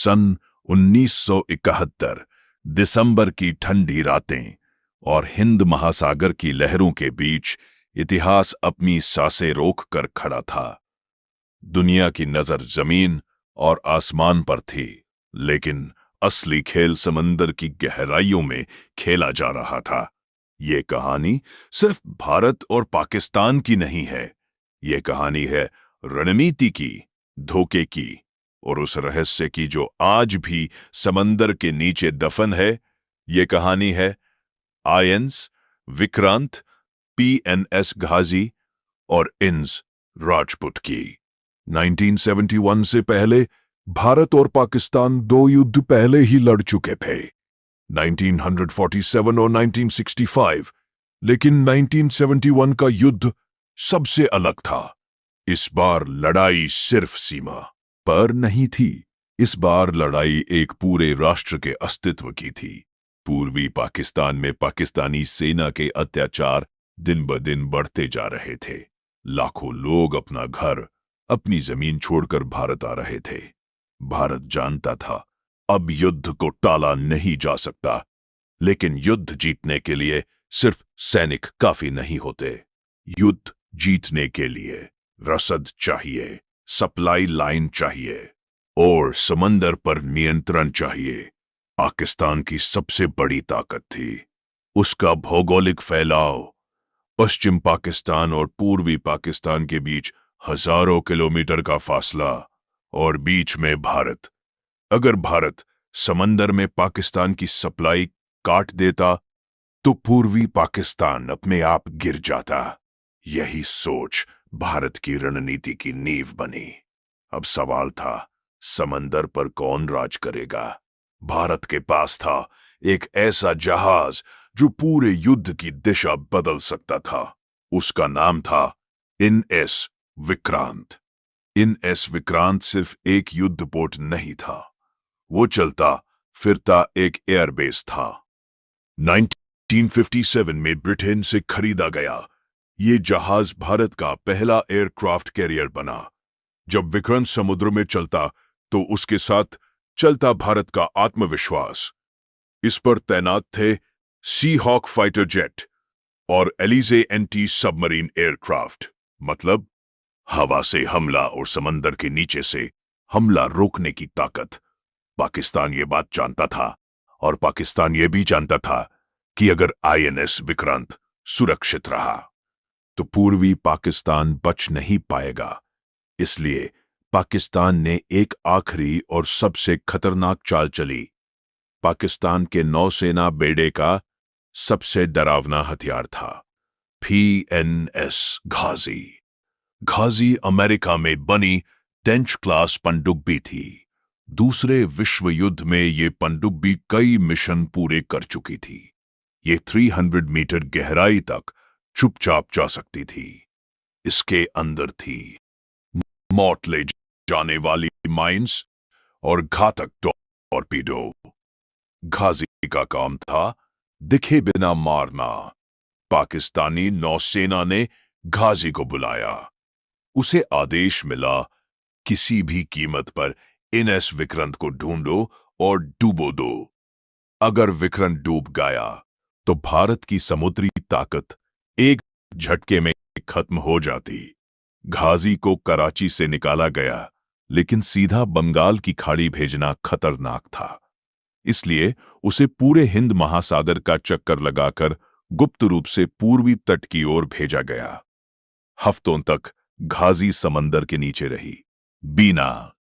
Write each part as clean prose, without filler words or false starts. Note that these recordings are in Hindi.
सन 1971 दिसंबर की ठंडी रातें और हिंद महासागर की लहरों के बीच इतिहास अपनी सांसें रोक कर खड़ा था। दुनिया की नजर जमीन और आसमान पर थी, लेकिन असली खेल समंदर की गहराइयों में खेला जा रहा था। ये कहानी सिर्फ भारत और पाकिस्तान की नहीं है। ये कहानी है रणनीति की, धोखे की और उस रहस्य की जो आज भी समंदर के नीचे दफन है। ये कहानी है आईएनएस विक्रांत, पीएनएस घाजी और इन्स राजपूत की। 1971 से पहले भारत और पाकिस्तान दो युद्ध पहले ही लड़ चुके थे, 1947 और 1965, लेकिन 1971 का युद्ध सबसे अलग था। इस बार लड़ाई सिर्फ सीमा पर नहीं थी, इस बार लड़ाई एक पूरे राष्ट्र के अस्तित्व की थी। पूर्वी पाकिस्तान में पाकिस्तानी सेना के अत्याचार दिन ब दिन बढ़ते जा रहे थे। लाखों लोग अपना घर, अपनी जमीन छोड़कर भारत आ रहे थे। भारत जानता था अब युद्ध को टाला नहीं जा सकता, लेकिन युद्ध जीतने के लिए सिर्फ सैनिक काफी नहीं होते। युद्ध जीतने के लिए रसद चाहिए, सप्लाई लाइन चाहिए और समंदर पर नियंत्रण चाहिए। पाकिस्तान की सबसे बड़ी ताकत थी उसका भौगोलिक फैलाव। पश्चिम पाकिस्तान और पूर्वी पाकिस्तान के बीच हजारों किलोमीटर का फासला और बीच में भारत। अगर भारत समंदर में पाकिस्तान की सप्लाई काट देता तो पूर्वी पाकिस्तान अपने आप गिर जाता। यही सोच भारत की रणनीति की नींव बनी। अब सवाल था, समंदर पर कौन राज करेगा? भारत के पास था एक ऐसा जहाज जो पूरे युद्ध की दिशा बदल सकता था। उसका नाम था एनएस विक्रांत। एनएस विक्रांत सिर्फ एक युद्धपोत नहीं था, वो चलता फिरता एक एयरबेस था। 1957 में ब्रिटेन से खरीदा गया ये जहाज भारत का पहला एयरक्राफ्ट कैरियर बना। जब विक्रांत समुद्र में चलता तो उसके साथ चलता भारत का आत्मविश्वास। इस पर तैनात थे सी हॉक फाइटर जेट और एलिजे एंटी सबमरीन एयरक्राफ्ट, मतलब हवा से हमला और समंदर के नीचे से हमला रोकने की ताकत। पाकिस्तान ये बात जानता था और पाकिस्तान ये भी जानता था कि अगर आईएनएस विक्रांत सुरक्षित रहा तो पूर्वी पाकिस्तान बच नहीं पाएगा। इसलिए पाकिस्तान ने एक आखिरी और सबसे खतरनाक चाल चली। पाकिस्तान के नौसेना बेड़े का सबसे डरावना हथियार था पीएनएस घाजी। घाजी अमेरिका में बनी टेंच क्लास पनडुब्बी थी। दूसरे विश्व युद्ध में ये पनडुब्बी कई मिशन पूरे कर चुकी थी। ये 300 मीटर गहराई तक चुपचाप जा सकती थी। इसके अंदर थी मौत ले जाने वाली माइंस और घातक टॉर्पीडो। घाजी का काम था दिखे बिना मारना। पाकिस्तानी नौसेना ने घाजी को बुलाया। उसे आदेश मिला, किसी भी कीमत पर एनएस विक्रांत को ढूंढो और डूबो दो। अगर विक्रांत डूब गया तो भारत की समुद्री ताकत एक झटके में खत्म हो जाती। घाजी को कराची से निकाला गया, लेकिन सीधा बंगाल की खाड़ी भेजना खतरनाक था। इसलिए उसे पूरे हिंद महासागर का चक्कर लगाकर गुप्त रूप से पूर्वी तट की ओर भेजा गया। हफ्तों तक घाजी समंदर के नीचे रही, बिना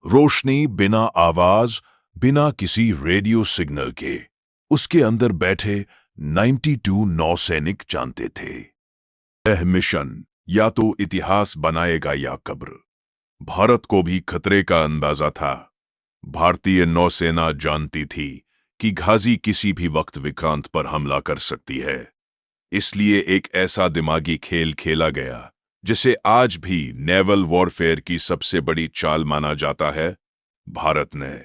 रोशनी, बिना आवाज, बिना किसी रेडियो सिग्नल के। उसके अंदर बैठे 92 नौसैनिक जानते थे, यह मिशन या तो इतिहास बनाएगा या कब्र। भारत को भी खतरे का अंदाजा था। भारतीय नौसेना जानती थी कि घाजी किसी भी वक्त विक्रांत पर हमला कर सकती है। इसलिए एक ऐसा दिमागी खेल खेला गया जिसे आज भी नेवल वॉरफेयर की सबसे बड़ी चाल माना जाता है। भारत ने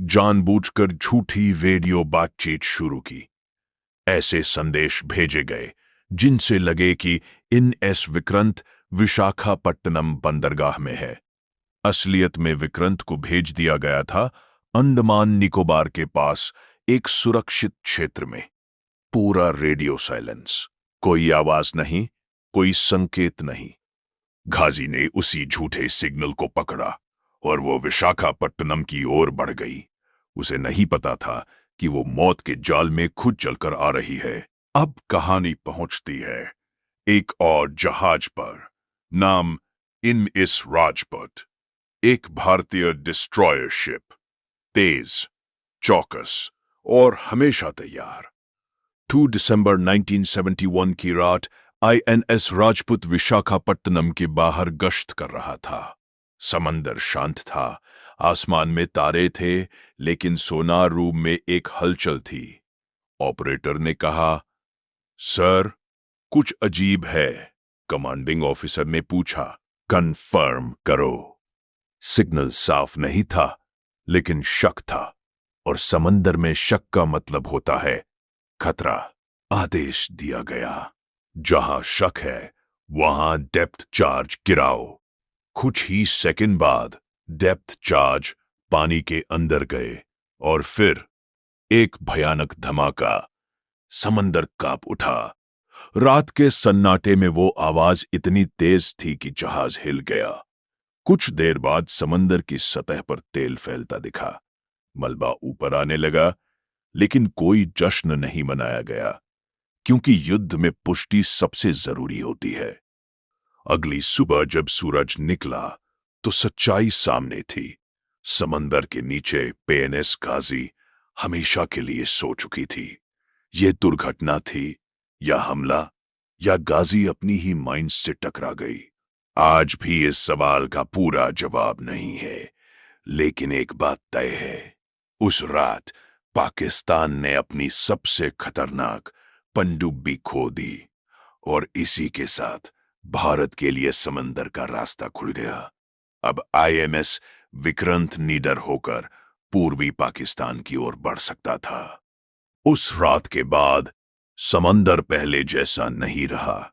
जानबूझकर झूठी रेडियो बातचीत शुरू की। ऐसे संदेश भेजे गए जिनसे लगे कि एनएस विक्रांत विशाखापट्टनम बंदरगाह में है। असलियत में विक्रांत को भेज दिया गया था अंडमान निकोबार के पास एक सुरक्षित क्षेत्र में पूरा रेडियो साइलेंस, कोई आवाज नहीं, कोई संकेत नहीं। घाजी ने उसी झूठे सिग्नल को पकड़ा और वो विशाखापट्टनम की ओर बढ़ गई। उसे नहीं पता था कि वो मौत के जाल में खुद चलकर आ रही है। अब कहानी पहुंचती है एक और जहाज पर, नाम MS राजपूत, एक भारतीय डिस्ट्रॉयर शिप, तेज, चौकस और हमेशा तैयार। 2 दिसंबर 1971 की रात INS राजपूत विशाखापट्टनम के बाहर गश्त कर रहा था। समंदर शांत था, आसमान में तारे थे, लेकिन सोनार रूम में एक हलचल थी। ऑपरेटर ने कहा, सर, कुछ अजीब है। कमांडिंग ऑफिसर ने पूछा, कंफर्म करो। सिग्नल साफ नहीं था, लेकिन शक था, और समंदर में शक का मतलब होता है खतरा। आदेश दिया गया, जहां शक है वहां डेप्थ चार्ज गिराओ। कुछ ही सेकंड बाद डेप्थ चार्ज पानी के अंदर गए और फिर एक भयानक धमाका। समंदर कांप उठा। रात के सन्नाटे में वो आवाज इतनी तेज थी कि जहाज हिल गया। कुछ देर बाद समंदर की सतह पर तेल फैलता दिखा। मलबा ऊपर आने लगा, लेकिन कोई जश्न नहीं मनाया गया, क्योंकि युद्ध में पुष्टि सबसे जरूरी होती है। अगली सुबह जब सूरज निकला तो सच्चाई सामने थी। समंदर के नीचे PNS गाजी हमेशा के लिए सो चुकी थी। यह दुर्घटना थी या हमला, या गाजी अपनी ही माइंड से टकरा गई? आज भी इस सवाल का पूरा जवाब नहीं है, लेकिन एक बात तय है, उस रात पाकिस्तान ने अपनी सबसे खतरनाक पनडुब्बी खो दी, और इसी के साथ भारत के लिए समंदर का रास्ता खुल गया। अब IMS विक्रांत निडर होकर पूर्वी पाकिस्तान की ओर बढ़ सकता था। उस रात के बाद समंदर पहले जैसा नहीं रहा।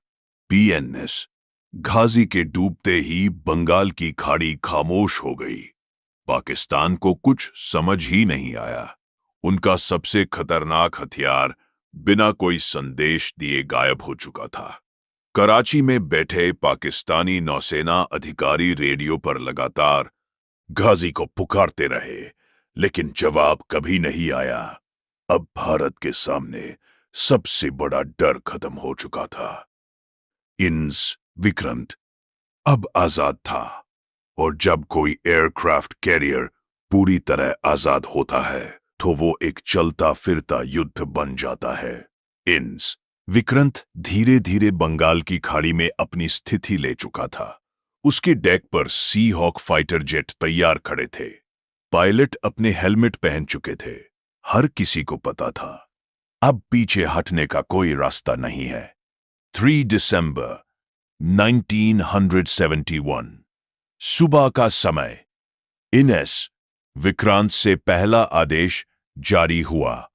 PNS घाजी के डूबते ही बंगाल की खाड़ी खामोश हो गई। पाकिस्तान को कुछ समझ ही नहीं आया। उनका सबसे खतरनाक हथियार बिना कोई संदेश दिए गायब हो चुका था। कराची में बैठे पाकिस्तानी नौसेना अधिकारी रेडियो पर लगातार घाजी को पुकारते रहे, लेकिन जवाब कभी नहीं आया। अब भारत के सामने सबसे बड़ा डर खत्म हो चुका था। INS विक्रांत अब आजाद था, और जब कोई एयरक्राफ्ट कैरियर पूरी तरह आजाद होता है तो वो एक चलता फिरता युद्ध बन जाता है। INS विक्रांत धीरे धीरे बंगाल की खाड़ी में अपनी स्थिति ले चुका था। उसके डेक पर सी हॉक फाइटर जेट तैयार खड़े थे। पायलट अपने हेलमेट पहन चुके थे। हर किसी को पता था, अब पीछे हटने का कोई रास्ता नहीं है। 3 दिसंबर 1971 सुबह का समय। INS विक्रांत से पहला आदेश जारी हुआ,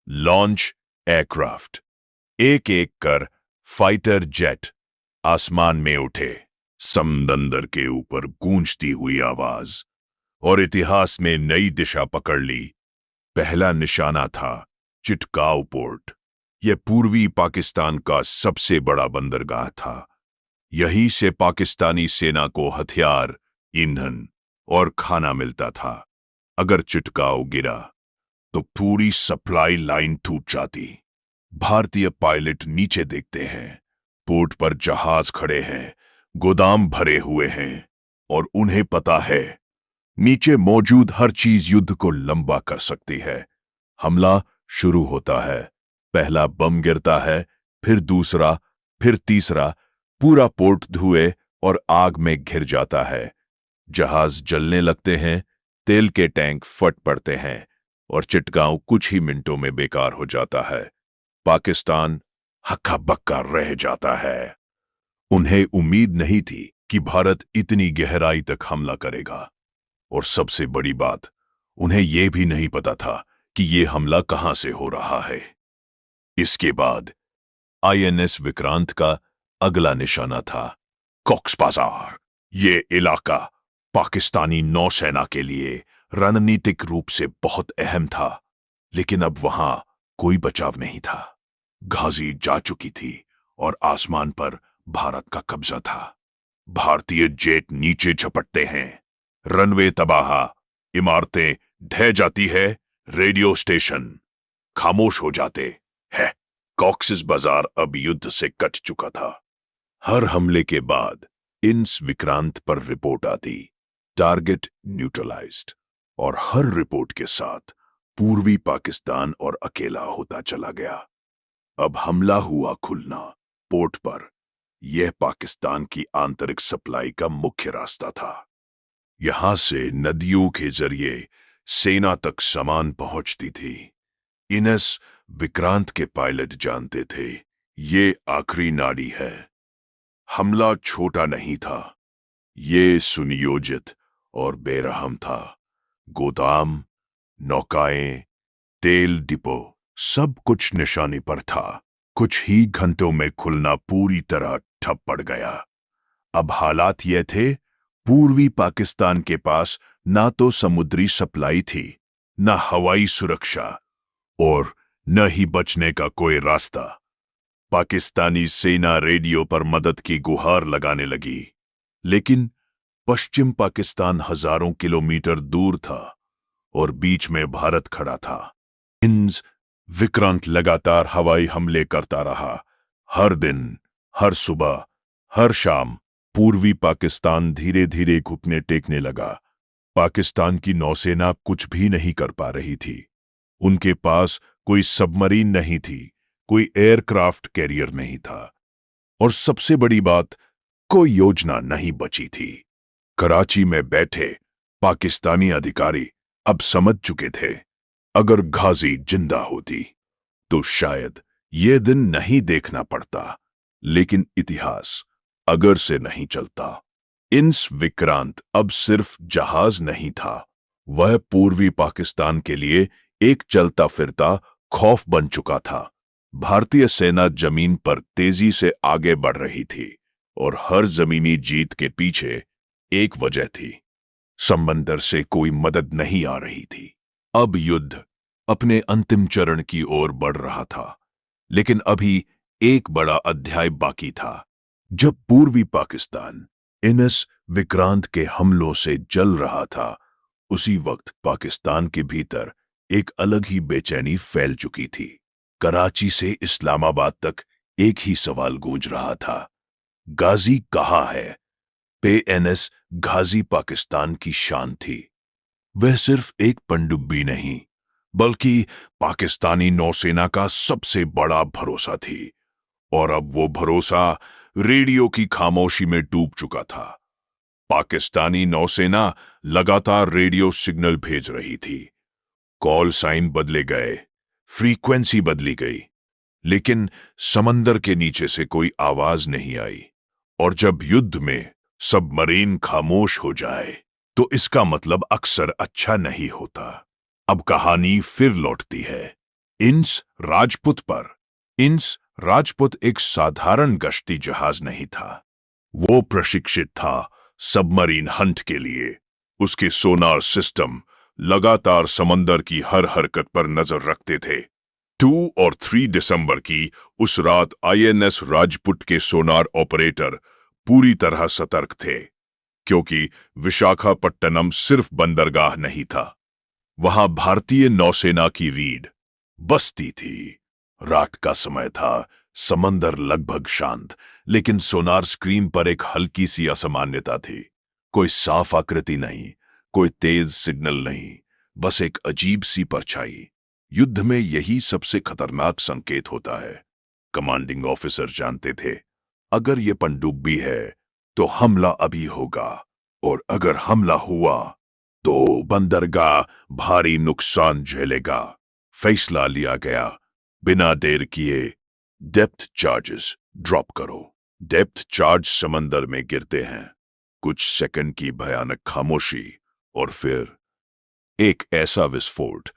लॉन्च एयरक्राफ्ट। एक एक कर फाइटर जेट आसमान में उठे। समंदर के ऊपर गूंजती हुई आवाज, और इतिहास में नई दिशा पकड़ ली। पहला निशाना था चिटगांव पोर्ट। यह पूर्वी पाकिस्तान का सबसे बड़ा बंदरगाह था। यहीं से पाकिस्तानी सेना को हथियार, ईंधन और खाना मिलता था। अगर चिटगांव गिरा तो पूरी सप्लाई लाइन टूट जाती। भारतीय पायलट नीचे देखते हैं। पोर्ट पर जहाज खड़े हैं, गोदाम भरे हुए हैं, और उन्हें पता है नीचे मौजूद हर चीज युद्ध को लंबा कर सकती है। हमला शुरू होता है। पहला बम गिरता है, फिर दूसरा, फिर तीसरा। पूरा पोर्ट धुएं और आग में घिर जाता है। जहाज जलने लगते हैं, तेल के टैंक फट पड़ते हैं, और चिटगांव कुछ ही मिनटों में बेकार हो जाता है। पाकिस्तान हक्का बक्का रह जाता है। उन्हें उम्मीद नहीं थी कि भारत इतनी गहराई तक हमला करेगा, और सबसे बड़ी बात, उन्हें यह भी नहीं पता था कि यह हमला कहां से हो रहा है। इसके बाद INS विक्रांत का अगला निशाना था कॉक्स बाजार। ये इलाका पाकिस्तानी नौसेना के लिए रणनीतिक रूप से बहुत अहम था, लेकिन अब वहां कोई बचाव नहीं था। घाजी जा चुकी थी और आसमान पर भारत का कब्जा था। भारतीय जेट नीचे झपटते हैं, रनवे तबाह, इमारतें ढह जाती है, रेडियो स्टेशन खामोश हो जाते हैं। कॉक्सिस बाजार अब युद्ध से कट चुका था। हर हमले के बाद इंस विक्रांत पर रिपोर्ट आती, टारगेट न्यूट्रलाइज्ड, और हर रिपोर्ट के साथ पूर्वी पाकिस्तान और अकेला होता चला गया। अब हमला हुआ खुलना पोर्ट पर। यह पाकिस्तान की आंतरिक सप्लाई का मुख्य रास्ता था। यहां से नदियों के जरिए सेना तक सामान पहुंचती थी। इनस विक्रांत के पायलट जानते थे, ये आखिरी नाड़ी है। हमला छोटा नहीं था, ये सुनियोजित और बेरहम था। गोदाम, नौकाएं, तेल डिपो, सब कुछ निशाने पर था। कुछ ही घंटों में खुलना पूरी तरह ठप पड़ गया। अब हालात ये थे, पूर्वी पाकिस्तान के पास ना तो समुद्री सप्लाई थी, ना हवाई सुरक्षा, और न ही बचने का कोई रास्ता। पाकिस्तानी सेना रेडियो पर मदद की गुहार लगाने लगी, लेकिन पश्चिम पाकिस्तान हजारों किलोमीटर दूर था और बीच में भारत खड़ा था। इंस विक्रांत लगातार हवाई हमले करता रहा। हर दिन, हर सुबह, हर शाम पूर्वी पाकिस्तान धीरे धीरे घुटने टेकने लगा। पाकिस्तान की नौसेना कुछ भी नहीं कर पा रही थी। उनके पास कोई सबमरीन नहीं थी, कोई एयरक्राफ्ट कैरियर नहीं था, और सबसे बड़ी बात, कोई योजना नहीं बची थी। कराची में बैठे पाकिस्तानी अधिकारी अब समझ चुके थे, अगर घाजी जिंदा होती तो शायद ये दिन नहीं देखना पड़ता, लेकिन इतिहास अगर से नहीं चलता। इंस विक्रांत अब सिर्फ जहाज नहीं था, वह पूर्वी पाकिस्तान के लिए एक चलता फिरता खौफ बन चुका था। भारतीय सेना जमीन पर तेजी से आगे बढ़ रही थी, और हर जमीनी जीत के पीछे एक वजह थी, समंदर से कोई मदद नहीं आ रही थी। अब युद्ध अपने अंतिम चरण की ओर बढ़ रहा था, लेकिन अभी एक बड़ा अध्याय बाकी था। जब पूर्वी पाकिस्तान इनस विक्रांत के हमलों से जल रहा था, उसी वक्त पाकिस्तान के भीतर एक अलग ही बेचैनी फैल चुकी थी। कराची से इस्लामाबाद तक एक ही सवाल गूंज रहा था, गाजी कहाँ है? पेएनएस गाजी पाकिस्तान की शान थी। वह सिर्फ एक पनडुब्बी नहीं, बल्कि पाकिस्तानी नौसेना का सबसे बड़ा भरोसा थी। और अब वो भरोसा रेडियो की खामोशी में डूब चुका था। पाकिस्तानी नौसेना लगातार रेडियो सिग्नल भेज रही थी। कॉल साइन बदले गए, फ्रीक्वेंसी बदली गई, लेकिन समंदर के नीचे से कोई आवाज नहीं आई। और जब युद्ध में सबमरीन खामोश हो जाए, तो इसका मतलब अक्सर अच्छा नहीं होता। अब कहानी फिर लौटती है इंस राजपुत पर। इंस राजपुत एक साधारण गश्ती जहाज नहीं था, वो प्रशिक्षित था सबमरीन हंट के लिए। उसके सोनार सिस्टम लगातार समंदर की हर हरकत पर नजर रखते थे। 2 और 3 दिसंबर की उस रात आईएनएस राजपुत के सोनार ऑपरेटर पूरी तरह सतर्क थे, क्योंकि विशाखापट्टनम सिर्फ बंदरगाह नहीं था, वहां भारतीय नौसेना की रीढ़ बसती थी। रात का समय था, समंदर लगभग शांत, लेकिन सोनार स्क्रीन पर एक हल्की सी असामान्यता थी। कोई साफ आकृति नहीं, कोई तेज सिग्नल नहीं, बस एक अजीब सी परछाई। युद्ध में यही सबसे खतरनाक संकेत होता है। कमांडिंग ऑफिसर जानते थे, अगर ये पनडुब्बी है तो हमला अभी होगा, और अगर हमला हुआ तो बंदरगाह भारी नुकसान झेलेगा। फैसला लिया गया, बिना देर किए डेप्थ चार्जेस ड्रॉप करो। डेप्थ चार्ज समंदर में गिरते हैं, कुछ सेकंड की भयानक खामोशी, और फिर एक ऐसा विस्फोट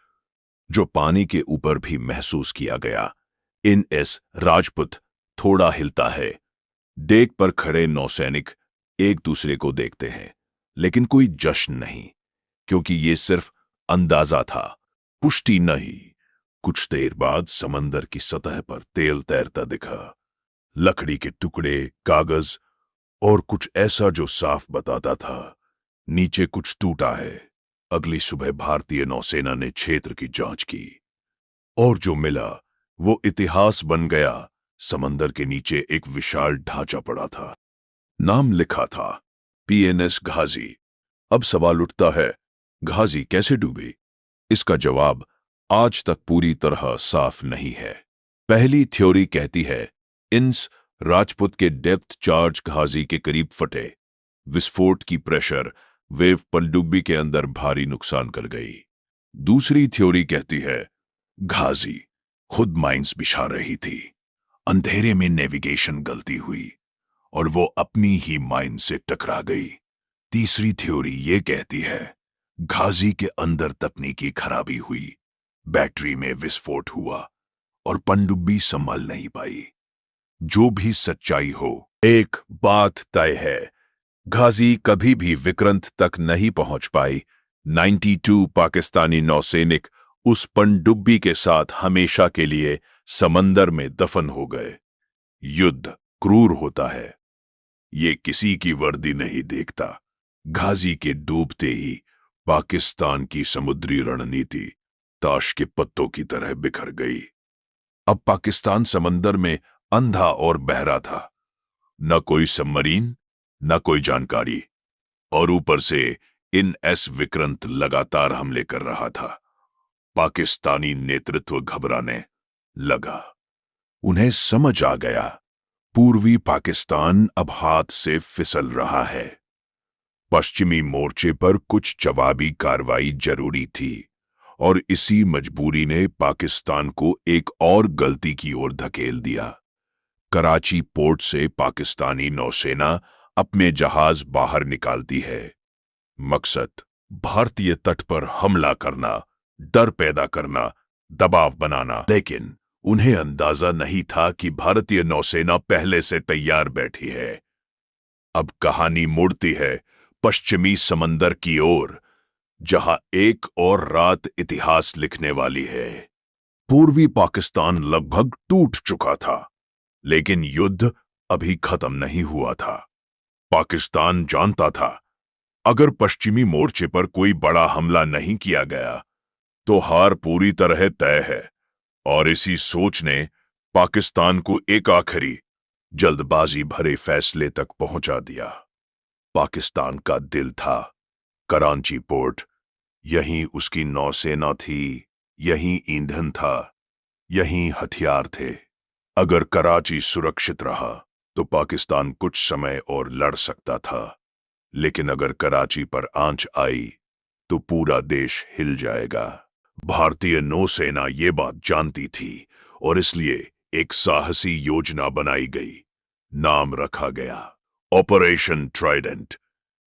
जो पानी के ऊपर भी महसूस किया गया। एस राजपुत थोड़ा हिलता है। डेक पर खड़े नौसैनिक एक दूसरे को देखते हैं, लेकिन कोई जश्न नहीं। क्योंकि ये सिर्फ अंदाजा था, पुष्टि नहीं। कुछ देर बाद समंदर की सतह पर तेल तैरता दिखा, लकड़ी के टुकड़े, कागज और कुछ ऐसा जो साफ बताता था नीचे कुछ टूटा है। अगली सुबह भारतीय नौसेना ने क्षेत्र की जांच की और जो मिला वो इतिहास बन गया। समंदर के नीचे एक विशाल ढांचा पड़ा था, नाम लिखा था पीएनएस घाजी। अब सवाल उठता है, घाजी कैसे डूबी? इसका जवाब आज तक पूरी तरह साफ नहीं है। पहली थ्योरी कहती है इंस राजपूत के डेप्थ चार्ज घाजी के करीब फटे। विस्फोट की प्रेशर वेव पनडुब्बी के अंदर भारी नुकसान कर गई। दूसरी थ्योरी कहती है घाजी खुद माइंस बिछा रही थी, अंधेरे में नेविगेशन गलती हुई और वो अपनी ही माइन से टकरा गई। तीसरी थ्योरी ये कहती है घाजी के अंदर तकनीकी खराबी हुई, बैटरी में विस्फोट हुआ और पनडुब्बी संभल नहीं पाई। जो भी सच्चाई हो, एक बात तय है, घाजी कभी भी विक्रांत तक नहीं पहुंच पाई। 92 पाकिस्तानी नौसैनिक उस पनडुब्बी के साथ हमेशा के लिए समंदर में दफन हो गए। युद्ध क्रूर होता है, ये किसी की वर्दी नहीं देखता। घाजी के डूबते ही पाकिस्तान की समुद्री रणनीति ताश के पत्तों की तरह बिखर गई। अब पाकिस्तान समंदर में अंधा और बहरा था, न कोई सबमरीन, न कोई जानकारी, और ऊपर से इन एस विक्रांत लगातार हमले कर रहा था। पाकिस्तानी नेतृत्व घबराने लगा। उन्हें समझ आ गया पूर्वी पाकिस्तान अब हाथ से फिसल रहा है। पश्चिमी मोर्चे पर कुछ जवाबी कार्रवाई जरूरी थी और इसी मजबूरी ने पाकिस्तान को एक और गलती की ओर धकेल दिया। कराची पोर्ट से पाकिस्तानी नौसेना अपने जहाज बाहर निकालती है। मकसद भारतीय तट पर हमला करना, डर पैदा करना, दबाव बनाना। लेकिन उन्हें अंदाजा नहीं था कि भारतीय नौसेना पहले से तैयार बैठी है। अब कहानी मुड़ती है पश्चिमी समंदर की ओर, जहां एक और रात इतिहास लिखने वाली है। पूर्वी पाकिस्तान लगभग टूट चुका था, लेकिन युद्ध अभी खत्म नहीं हुआ था। पाकिस्तान जानता था अगर पश्चिमी मोर्चे पर कोई बड़ा हमला नहीं किया गया तो हार पूरी तरह तय है, और इसी सोच ने पाकिस्तान को एक आखिरी जल्दबाजी भरे फैसले तक पहुंचा दिया। पाकिस्तान का दिल था कराची पोर्ट, यहीं उसकी नौसेना थी, यहीं ईंधन था, यहीं हथियार थे। अगर कराची सुरक्षित रहा तो पाकिस्तान कुछ समय और लड़ सकता था, लेकिन अगर कराची पर आंच आई तो पूरा देश हिल जाएगा। भारतीय नौसेना ये बात जानती थी और इसलिए एक साहसी योजना बनाई गई। नाम रखा गया ऑपरेशन ट्राइडेंट।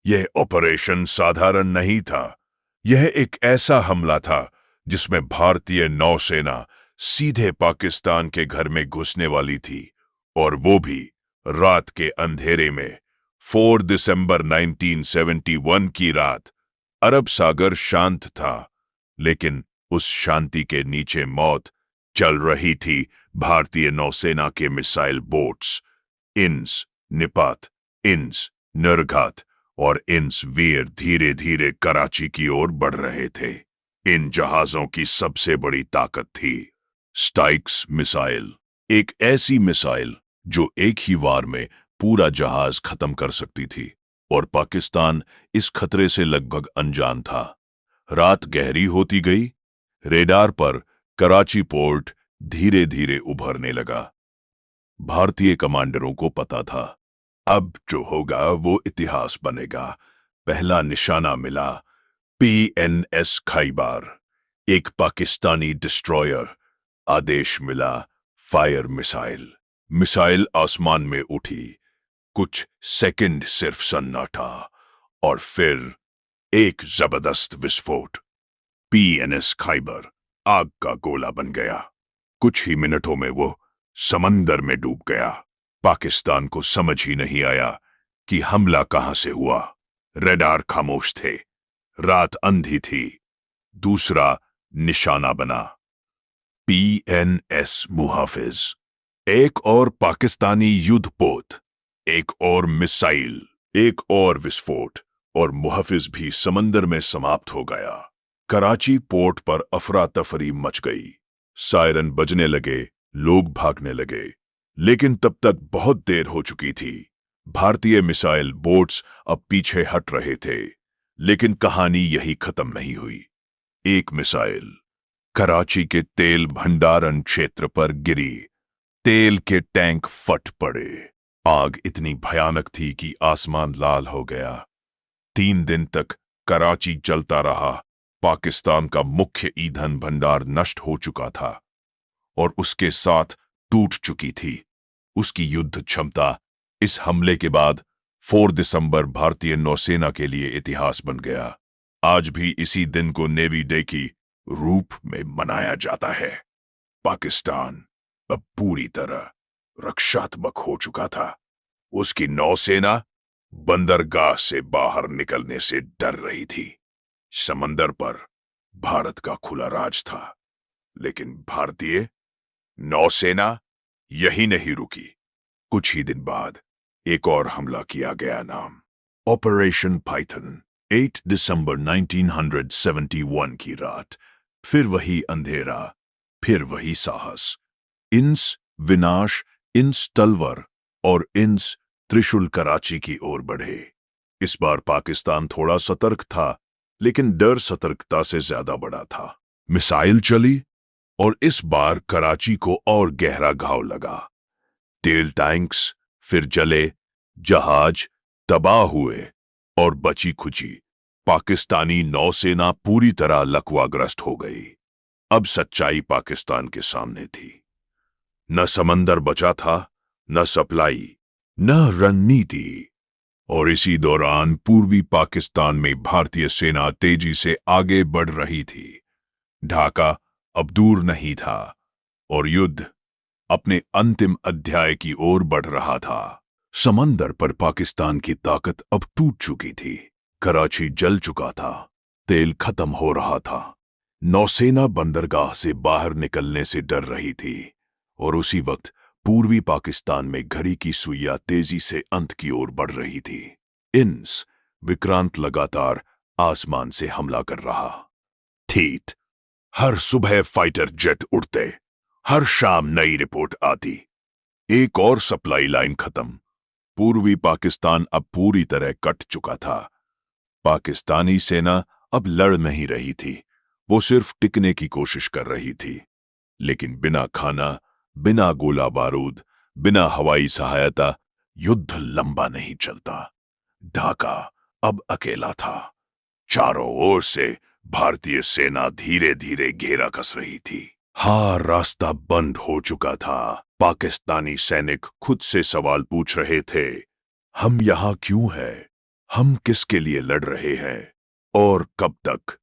यह ऑपरेशन साधारण नहीं था, यह एक ऐसा हमला था जिसमें भारतीय नौसेना सीधे पाकिस्तान के घर में घुसने वाली थी, और वो भी रात के अंधेरे में। 4 दिसंबर 1971 की रात। अरब सागर शांत था, लेकिन उस शांति के नीचे मौत चल रही थी। भारतीय नौसेना के मिसाइल बोट्स इंस निपात, इंस निर्घात और इंस वीर धीरे धीरे कराची की ओर बढ़ रहे थे। इन जहाजों की सबसे बड़ी ताकत थी स्टाइक्स मिसाइल, एक ऐसी मिसाइल जो एक ही वार में पूरा जहाज खत्म कर सकती थी, और पाकिस्तान इस खतरे से लगभग अनजान था। रात गहरी होती गई, रेडार पर कराची पोर्ट धीरे धीरे उभरने लगा। भारतीय कमांडरों को पता था अब जो होगा वो इतिहास बनेगा। पहला निशाना मिला, पीएनएस खैबर, एक पाकिस्तानी डिस्ट्रॉयर। आदेश मिला फायर मिसाइल। मिसाइल आसमान में उठी, कुछ सेकंड सिर्फ सन्नाटा, और फिर एक जबरदस्त विस्फोट। पीएनएस खैबर आग का गोला बन गया। कुछ ही मिनटों में वो समंदर में डूब गया। पाकिस्तान को समझ ही नहीं आया कि हमला कहां से हुआ। रडार खामोश थे, रात अंधी थी। दूसरा निशाना बना। PNS मुहाफिज। एक और पाकिस्तानी युद्धपोत, एक और मिसाइल, एक और विस्फोट, और मुहाफिज भी समंदर में समाप्त हो गया। कराची पोर्ट पर अफरा तफरी मच गई। सायरन बजने लगे, लोग भागने लगे। लेकिन तब तक बहुत देर हो चुकी थी। भारतीय मिसाइल बोट्स अब पीछे हट रहे थे। लेकिन कहानी यही खत्म नहीं हुई। एक मिसाइल कराची के तेल भंडारण क्षेत्र पर गिरी। तेल के टैंक फट पड़े। आग इतनी भयानक थी कि आसमान लाल हो गया। 3 दिन तक कराची जलता रहा। पाकिस्तान का मुख्य ईंधन भंडार नष्ट हो चुका था और उसके साथ टूट चुकी थी उसकी युद्ध क्षमता। इस हमले के बाद 4 दिसंबर भारतीय नौसेना के लिए इतिहास बन गया। आज भी इसी दिन को नेवी डे की रूप में मनाया जाता है। पाकिस्तान अब पूरी तरह रक्षात्मक हो चुका था। उसकी नौसेना बंदरगाह से बाहर निकलने से डर रही थी। समंदर पर भारत का खुला राज था। लेकिन भारतीय नौसेना यही नहीं रुकी। कुछ ही दिन बाद एक और हमला किया गया। नाम ऑपरेशन पाइथन। 8 दिसंबर 1971 की रात। फिर वही अंधेरा, फिर वही साहस। इंस विनाश, इंस तलवर और इंस त्रिशूल कराची की ओर बढ़े। इस बार पाकिस्तान थोड़ा सतर्क था, लेकिन डर सतर्कता से ज्यादा बड़ा था। मिसाइल चली और इस बार कराची को और गहरा घाव लगा। तेल टैंक्स फिर जले, जहाज तबाह हुए और बची खुची पाकिस्तानी नौसेना पूरी तरह लकवाग्रस्त हो गई। अब सच्चाई पाकिस्तान के सामने थी। न समंदर बचा था, न सप्लाई, न रणनीति। और इसी दौरान पूर्वी पाकिस्तान में भारतीय सेना तेजी से आगे बढ़ रही थी। ढाका अब दूर नहीं था और युद्ध अपने अंतिम अध्याय की ओर बढ़ रहा था। समंदर पर पाकिस्तान की ताकत अब टूट चुकी थी। कराची जल चुका था। तेल खत्म हो रहा था। नौसेना बंदरगाह से बाहर निकलने से डर रही थी और उसी वक्त पूर्वी पाकिस्तान में घड़ी की सुइयां तेजी से अंत की ओर बढ़ रही थी। इंस विक्रांत लगातार आसमान से हमला कर रहा। ठीक हर सुबह फाइटर जेट उड़ते, हर शाम नई रिपोर्ट आती। एक और सप्लाई लाइन खत्म। पूर्वी पाकिस्तान अब पूरी तरह कट चुका था। पाकिस्तानी सेना अब लड़ नहीं रही थी, वो सिर्फ टिकने की कोशिश कर रही थी। लेकिन बिना खाना, बिना गोला बारूद, बिना हवाई सहायता युद्ध लंबा नहीं चलता। ढाका अब अकेला था। चारों ओर से भारतीय सेना धीरे धीरे घेरा कस रही थी। हाँ, रास्ता बंद हो चुका था। पाकिस्तानी सैनिक खुद से सवाल पूछ रहे थे, हम यहां क्यों हैं? हम किसके लिए लड़ रहे हैं और कब तक?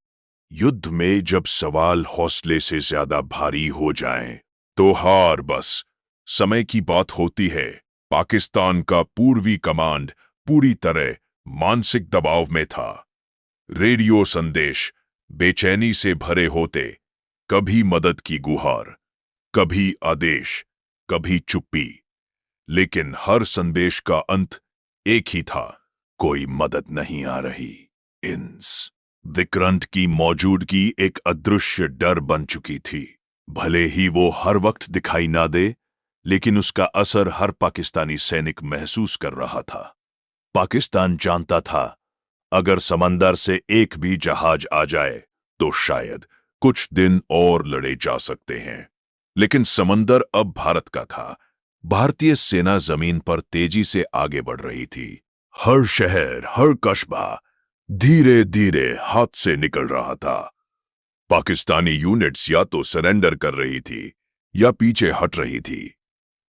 युद्ध में जब सवाल हौसले से ज्यादा भारी हो जाएं, तो हार बस समय की बात होती है। पाकिस्तान का पूर्वी कमांड पूरी तरह मानसिक दबाव में था। रेडियो संदेश बेचैनी से भरे होते। कभी मदद की गुहार, कभी आदेश, कभी चुप्पी। लेकिन हर संदेश का अंत एक ही था, कोई मदद नहीं आ रही। इंस विक्रांत की मौजूदगी एक अदृश्य डर बन चुकी थी। भले ही वो हर वक्त दिखाई ना दे, लेकिन उसका असर हर पाकिस्तानी सैनिक महसूस कर रहा था। पाकिस्तान जानता था, अगर समंदर से एक भी जहाज आ जाए तो शायद कुछ दिन और लड़े जा सकते हैं। लेकिन समंदर अब भारत का था। भारतीय सेना जमीन पर तेजी से आगे बढ़ रही थी। हर शहर, हर कस्बा धीरे धीरे हाथ से निकल रहा था। पाकिस्तानी यूनिट्स या तो सरेंडर कर रही थी या पीछे हट रही थी।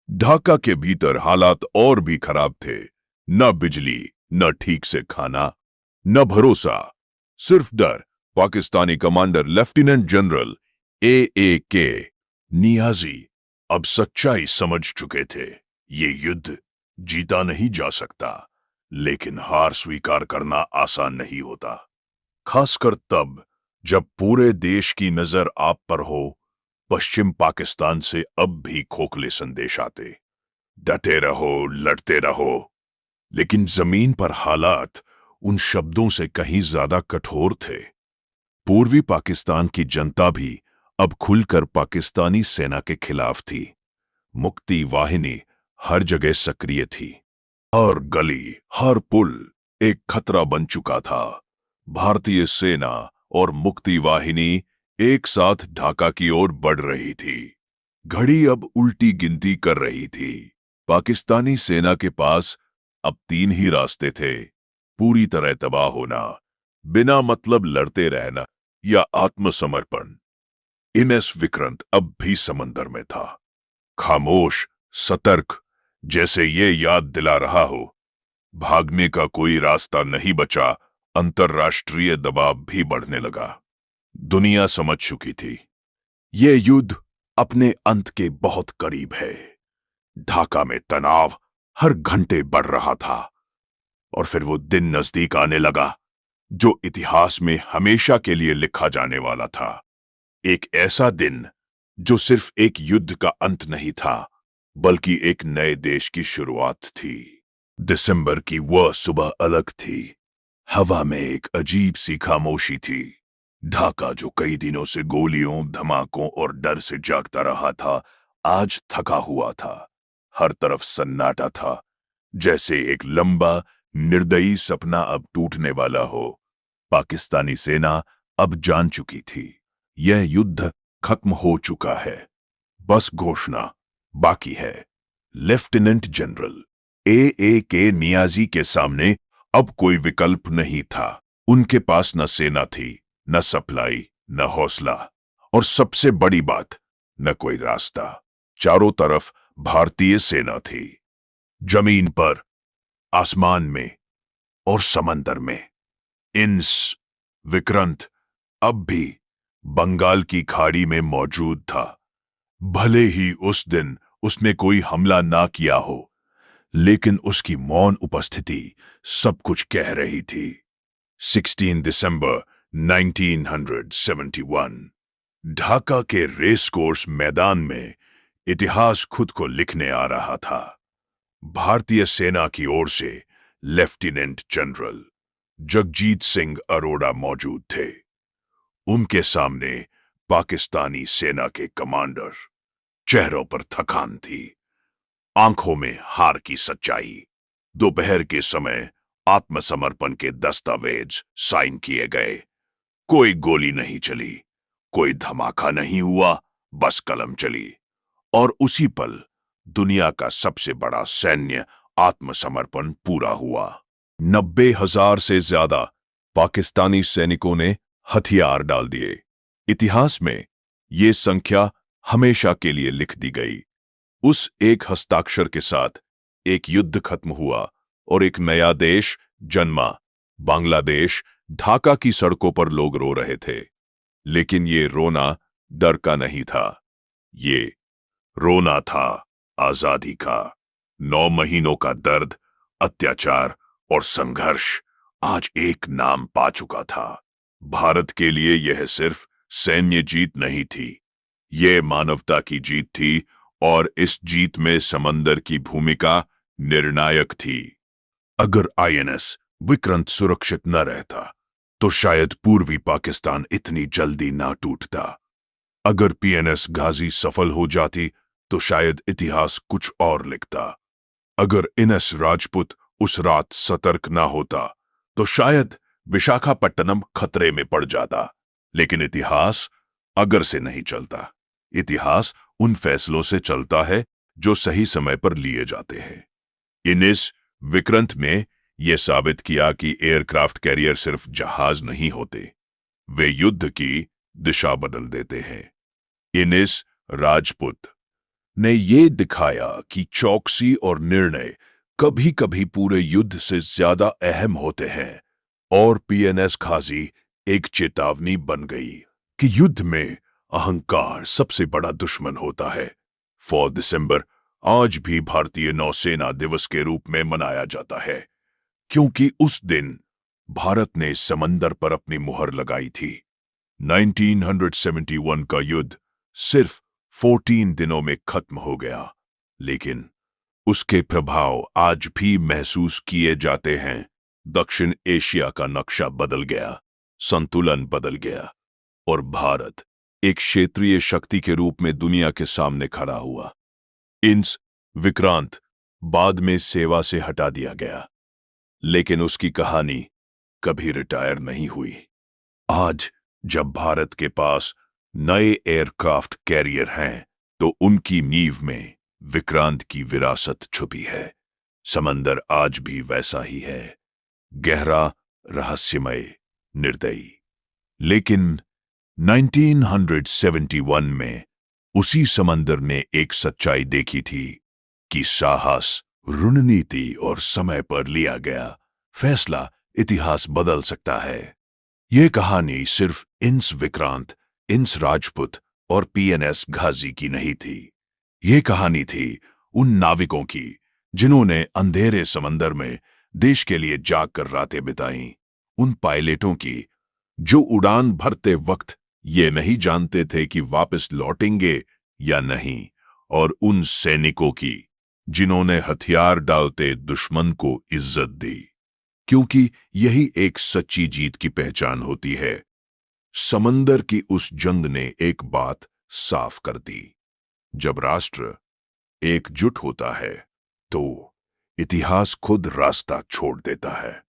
ढाका के भीतर हालात और भी खराब थे। न बिजली, न ठीक से खाना, न भरोसा, सिर्फ डर। Pakistani commander lieutenant general AAK Niazi अब सच्चाई समझ चुके थे। ये युद्ध जीता नहीं जा सकता, लेकिन हार स्वीकार करना आसान नहीं होता। खासकर तब जब पूरे देश की नजर आप पर हो। पश्चिम पाकिस्तान से अब भी खोखले संदेश आते, डटे रहो, लड़ते रहो। लेकिन जमीन पर हालात उन शब्दों से कहीं ज्यादा कठोर थे। पूर्वी पाकिस्तान की जनता भी अब खुलकर पाकिस्तानी सेना के खिलाफ थी। मुक्ति वाहिनी हर जगह सक्रिय थी। हर गली, हर पुल एक खतरा बन चुका था। भारतीय सेना और मुक्ति वाहिनी एक साथ ढाका की ओर बढ़ रही थी। घड़ी अब उल्टी गिनती कर रही थी। पाकिस्तानी सेना के पास अब 3 ही रास्ते थे: पूरी तरह तबाह होना, बिना मतलब लड़ते रहना, या आत्मसमर्पण। इनेस विक्रांत अब भी समंदर में था, खामोश, सतर्क, जैसे ये याद दिला रहा हो भागने का कोई रास्ता नहीं बचा। अंतर्राष्ट्रीय दबाव भी बढ़ने लगा। दुनिया समझ चुकी थी, ये युद्ध अपने अंत के बहुत करीब है। ढाका में तनाव हर घंटे बढ़ रहा था। और फिर वो दिन नजदीक आने लगा जो इतिहास में हमेशा के लिए लिखा जाने वाला था। एक ऐसा दिन जो सिर्फ एक युद्ध का अंत नहीं था, बल्कि एक नए देश की शुरुआत थी। दिसंबर की वह सुबह अलग थी। हवा में एक अजीब सी खामोशी थी। ढाका, जो कई दिनों से गोलियों, धमाकों और डर से जागता रहा था, आज थका हुआ था। हर तरफ सन्नाटा था, जैसे एक लंबा, निर्दयी सपना अब टूटने वाला हो। पाकिस्तानी सेना अब जान चुकी थी, यह युद्ध खत्म हो चुका है। बस घोषणा बाकी है। लेफ्टिनेंट जनरल ए के नियाजी के सामने अब कोई विकल्प नहीं था। उनके पास न सेना थी, न सप्लाई, न हौसला, और सबसे बड़ी बात, न कोई रास्ता। चारों तरफ भारतीय सेना थी, जमीन पर, आसमान में और समंदर में। इन्स विक्रांत अब भी बंगाल की खाड़ी में मौजूद था। भले ही उस दिन उसने कोई हमला ना किया हो, लेकिन उसकी मौन उपस्थिति सब कुछ कह रही थी। 16 दिसंबर 1971, ढाका के रेस कोर्स मैदान में इतिहास खुद को लिखने आ रहा था। भारतीय सेना की ओर से लेफ्टिनेंट जनरल जगजीत सिंह अरोड़ा मौजूद थे। उनके सामने पाकिस्तानी सेना के कमांडर। चेहरों पर थकान थी, आंखों में हार की सच्चाई। दोपहर के समय आत्मसमर्पण के दस्तावेज साइन किए गए। कोई गोली नहीं चली, कोई धमाका नहीं हुआ, बस कलम चली। और उसी पल दुनिया का सबसे बड़ा सैन्य आत्मसमर्पण पूरा हुआ। 90,000 से ज्यादा पाकिस्तानी सैनिकों ने हथियार डाल दिए। इतिहास में ये संख्या हमेशा के लिए लिख दी गई। उस एक हस्ताक्षर के साथ एक युद्ध खत्म हुआ और एक नया देश जन्मा। बांग्लादेश। ढाका की सड़कों पर लोग रो रहे थे, लेकिन ये रोना डर का नहीं था, ये रोना था आजादी का। 9 महीनों का दर्द, अत्याचार और संघर्ष आज एक नाम पा चुका था। भारत के लिए यह सिर्फ सैन्य जीत नहीं थी, यह मानवता की जीत थी, और इस जीत में समंदर की भूमिका निर्णायक थी। अगर आईएनएस विक्रांत सुरक्षित न रहता, तो शायद पूर्वी पाकिस्तान इतनी जल्दी ना टूटता। अगर पीएनएस गाजी सफल हो जाती, तो शायद इतिहास कुछ और लिखता। अगर इनेस राजपूत उस रात सतर्क ना होता, तो शायद विशाखापट्टनम खतरे में पड़ जाता। लेकिन इतिहास अगर से नहीं चलता, इतिहास उन फैसलों से चलता है जो सही समय पर लिए जाते हैं। इनेस विक्रांत ने यह साबित किया कि एयरक्राफ्ट कैरियर सिर्फ जहाज नहीं होते, वे युद्ध की दिशा बदल देते हैं। इनेस राजपूत ने यह दिखाया कि चौकसी और निर्णय कभी कभी पूरे युद्ध से ज्यादा अहम होते हैं। और पीएनएस गाजी एक चेतावनी बन गई कि युद्ध में अहंकार सबसे बड़ा दुश्मन होता है। 4 दिसंबर आज भी भारतीय नौसेना दिवस के रूप में मनाया जाता है, क्योंकि उस दिन भारत ने समंदर पर अपनी मुहर लगाई थी। 1971 का युद्ध सिर्फ 14 दिनों में खत्म हो गया, लेकिन उसके प्रभाव आज भी महसूस किए जाते हैं। दक्षिण एशिया का नक्शा बदल गया, संतुलन बदल गया और भारत एक क्षेत्रीय शक्ति के रूप में दुनिया के सामने खड़ा हुआ। इंस विक्रांत बाद में सेवा से हटा दिया गया, लेकिन उसकी कहानी कभी रिटायर नहीं हुई। आज जब भारत के पास नए एयरक्राफ्ट कैरियर हैं, तो उनकी नींव में विक्रांत की विरासत छुपी है। समंदर आज भी वैसा ही है, गहरा, रहस्यमय, निर्दयी। लेकिन 1971 में उसी समंदर ने एक सच्चाई देखी थी कि साहस, रणनीति और समय पर लिया गया फैसला इतिहास बदल सकता है। यह कहानी सिर्फ इंस विक्रांत, इंस राजपूत और पीएनएस घाजी की नहीं थी। यह कहानी थी उन नाविकों की जिन्होंने अंधेरे समंदर में देश के लिए जाग कर रातें बिताईं। उन पायलटों की जो उड़ान भरते वक्त ये नहीं जानते थे कि वापस लौटेंगे या नहीं, और उन सैनिकों की जिन्होंने हथियार डालते दुश्मन को इज्जत दी, क्योंकि यही एक सच्ची जीत की पहचान होती है। समंदर की उस जंग ने एक बात साफ कर दी, जब राष्ट्र एकजुट होता है तो इतिहास खुद रास्ता छोड़ देता है।